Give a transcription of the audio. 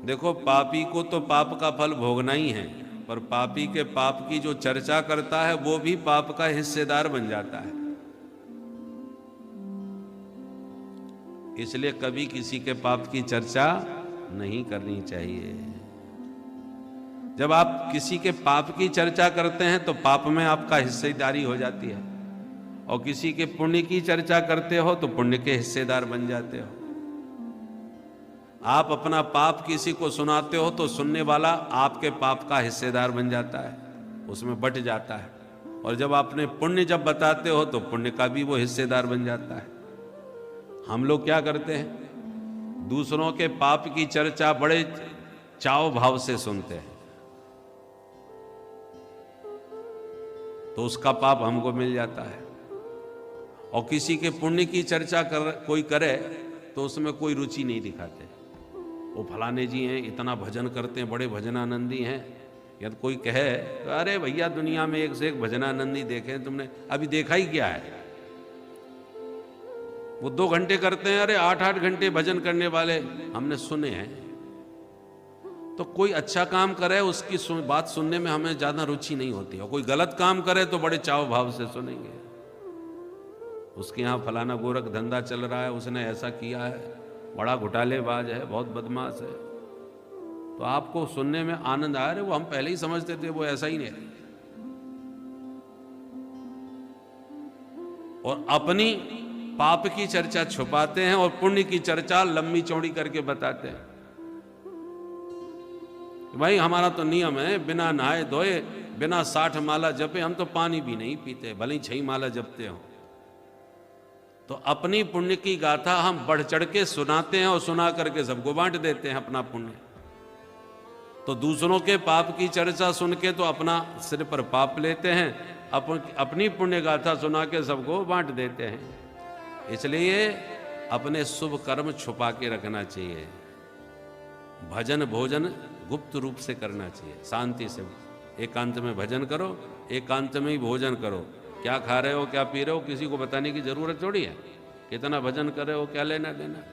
देखो, पापी को तो पाप का फल भोगना ही है, पर पापी के पाप की जो चर्चा करता है वो भी पाप का हिस्सेदार बन जाता है। इसलिए कभी किसी के पाप की चर्चा नहीं करनी चाहिए। जब आप किसी के पाप की चर्चा करते हैं तो पाप में आपका हिस्सेदारी हो जाती है, और किसी के पुण्य की चर्चा करते हो तो पुण्य के हिस्सेदार बन जाते हो। आप अपना पाप किसी को सुनाते हो तो सुनने वाला आपके पाप का हिस्सेदार बन जाता है, उसमें बट जाता है। और जब आपने पुण्य जब बताते हो तो पुण्य का भी वो हिस्सेदार बन जाता है। हम लोग क्या करते हैं, दूसरों के पाप की चर्चा बड़े चाव भाव से सुनते हैं, तो उसका पाप हमको मिल जाता है। और किसी के पुण्य की चर्चा कोई करे तो उसमें कोई रुचि नहीं दिखाते। वो फलाने जी हैं, इतना भजन करते हैं, बड़े भजनानंदी हैं। यदि कोई कहे तो अरे भैया, दुनिया में एक से एक भजनानंदी देखे हैं तुमने, अभी देखा ही क्या है? वो 2 घंटे करते हैं, अरे 8-8 घंटे भजन करने वाले हमने सुने हैं। तो कोई अच्छा काम करे उसकी बात सुनने में हमें ज्यादा रुचि नहीं होती, और कोई गलत काम करे तो बड़े चाव भाव से सुनेंगे। उसके यहाँ फलाना गोरख धंधा चल रहा है, उसने ऐसा किया है, बड़ा घोटालेबाज है, बहुत बदमाश है, तो आपको सुनने में आनंद आ रहा है। वो हम पहले ही समझते थे वो ऐसा ही नहीं है। और अपनी पाप की चर्चा छुपाते हैं और पुण्य की चर्चा लंबी चौड़ी करके बताते हैं। भाई हमारा तो नियम है, बिना नहाए धोए, बिना 60 माला जपे हम तो पानी भी नहीं पीते, भले ही 6 माला जपते हो। तो अपनी पुण्य की गाथा हम बढ़ चढ़ के सुनाते हैं, और सुना करके सबको बांट देते हैं अपना पुण्य। तो दूसरों के पाप की चर्चा सुन के तो अपना सिर पर पाप लेते हैं, अपनी पुण्य गाथा सुना के सबको बांट देते हैं। इसलिए अपने शुभ कर्म छुपा के रखना चाहिए। भजन भोजन गुप्त रूप से करना चाहिए, शांति से। एकांत में भजन करो, एकांत में ही भोजन करो। क्या खा रहे हो, क्या पी रहे हो, किसी को बताने की जरूरत थोड़ी है। कितना भजन कर रहे हो, क्या लेना देना।